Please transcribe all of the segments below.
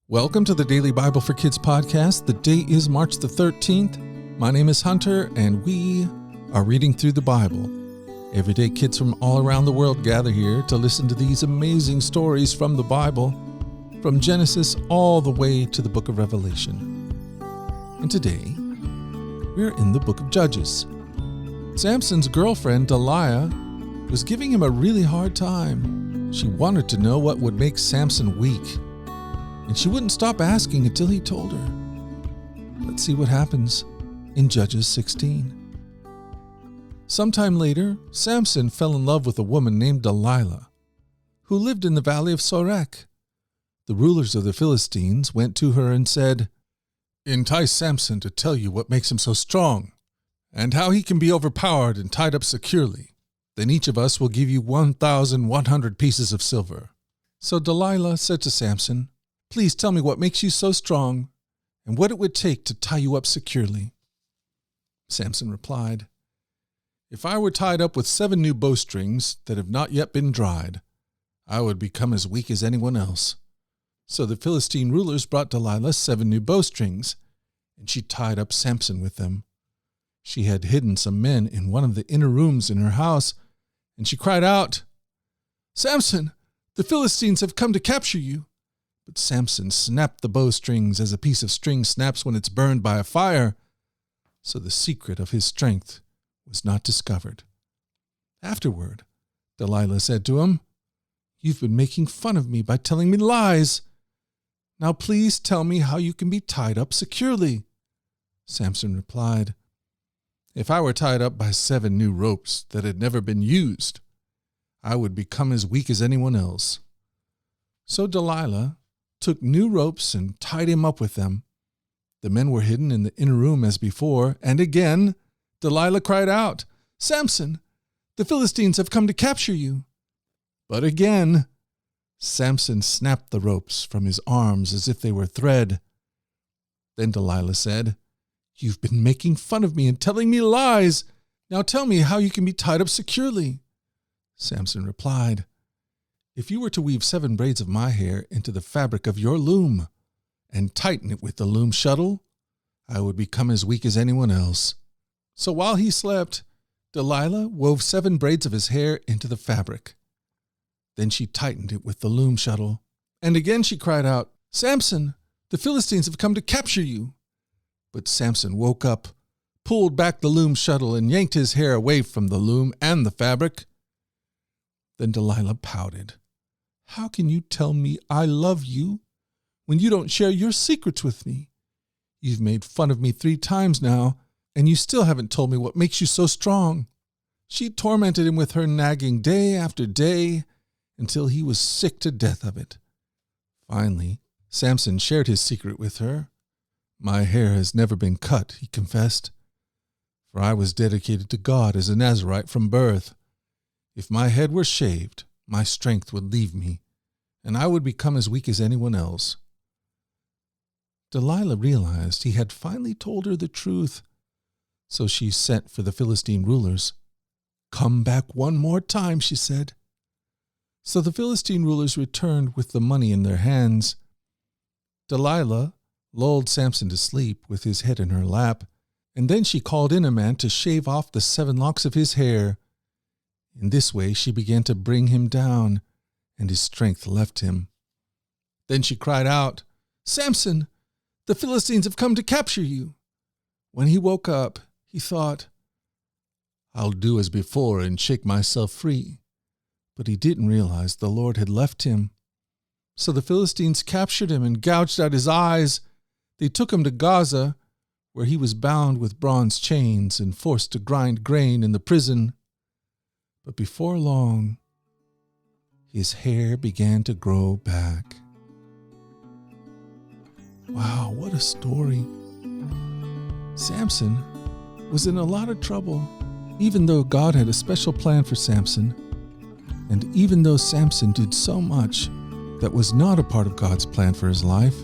Welcome to the Daily Bible for Kids podcast. The date is March the 13th. My name is Hunter, and we are reading through the Bible. Every day, kids from all around the world gather here to listen to these amazing stories from the Bible, from Genesis all the way to the book of Revelation. And today, we're in the book of Judges. Samson's girlfriend, Delilah, was giving him a really hard time. She wanted to know what would make Samson weak, and she wouldn't stop asking until he told her. Let's see what happens in Judges 16. Sometime later, Samson fell in love with a woman named Delilah, who lived in the valley of Sorek. The rulers of the Philistines went to her and said, "Entice Samson to tell you what makes him so strong, and how he can be overpowered and tied up securely. Then each of us will give you 1,100 pieces of silver." So Delilah said to Samson, "Please tell me what makes you so strong and what it would take to tie you up securely." Samson replied, "If I were tied up with 7 new bowstrings that have not yet been dried, I would become as weak as anyone else." So the Philistine rulers brought Delilah 7 new bowstrings, and she tied up Samson with them. She had hidden some men in one of the inner rooms in her house, and she cried out, "Samson, the Philistines have come to capture you." But Samson snapped the bowstrings as a piece of string snaps when it's burned by a fire. So the secret of his strength was not discovered. Afterward, Delilah said to him, "You've been making fun of me by telling me lies. Now please tell me how you can be tied up securely." Samson replied, "If I were tied up by 7 new ropes that had never been used, I would become as weak as anyone else." So Delilah took new ropes and tied him up with them. The men were hidden in the inner room as before, and again Delilah cried out, "Samson, the Philistines have come to capture you." But again Samson snapped the ropes from his arms as if they were thread. Then Delilah said, "You've been making fun of me and telling me lies. Now tell me how you can be tied up securely." Samson replied, "If you were to weave 7 braids of my hair into the fabric of your loom and tighten it with the loom shuttle, I would become as weak as anyone else." So while he slept, Delilah wove 7 braids of his hair into the fabric. Then she tightened it with the loom shuttle. And again she cried out, "Samson, the Philistines have come to capture you." But Samson woke up, pulled back the loom shuttle, and yanked his hair away from the loom and the fabric. Then Delilah pouted. "How can you tell me I love you when you don't share your secrets with me? You've made fun of me 3 times now, and you still haven't told me what makes you so strong." She tormented him with her nagging day after day until he was sick to death of it. Finally, Samson shared his secret with her. "My hair has never been cut," he confessed, "for I was dedicated to God as a Nazirite from birth. If my head were shaved, my strength would leave me, and I would become as weak as anyone else." Delilah realized he had finally told her the truth, so she sent for the Philistine rulers. "Come back one more time," she said. So the Philistine rulers returned with the money in their hands. Delilah lulled Samson to sleep with his head in her lap, and then she called in a man to shave off the 7 locks of his hair. In this way she began to bring him down, and his strength left him. Then she cried out, "Samson, the Philistines have come to capture you." When he woke up, he thought, "I'll do as before and shake myself free." But he didn't realize the Lord had left him. So the Philistines captured him and gouged out his eyes. They took him to Gaza, where he was bound with bronze chains and forced to grind grain in the prison. But before long, his hair began to grow back. Wow, what a story. Samson was in a lot of trouble, even though God had a special plan for Samson. And even though Samson did so much that was not a part of God's plan for his life,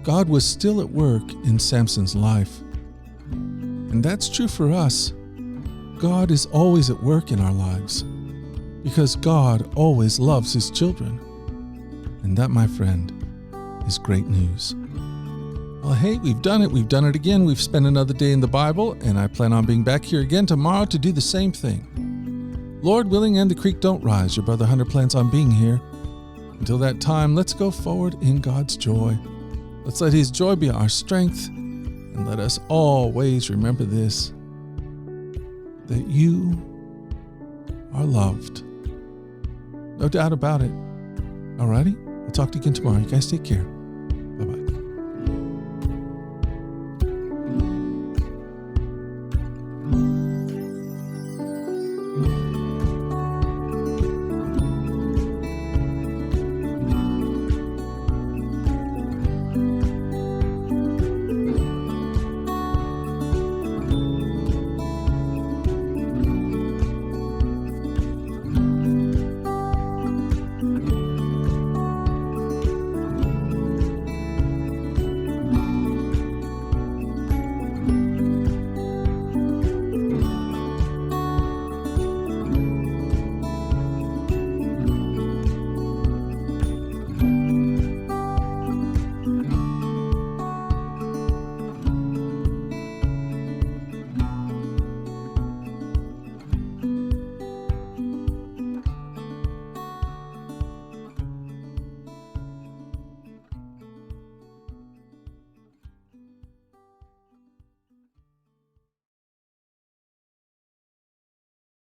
God was still at work in Samson's life. And that's true for us. God is always at work in our lives because God always loves His children. And that, my friend, is great news. Well, hey, we've done it. We've done it again. We've spent another day in the Bible, and I plan on being back here again tomorrow to do the same thing. Lord willing and the creek don't rise, your brother Hunter plans on being here. Until that time, let's go forward in God's joy. Let's let His joy be our strength, and let us always remember this, that you are loved. No doubt about it. Alrighty? I'll talk to you again tomorrow. You guys take care.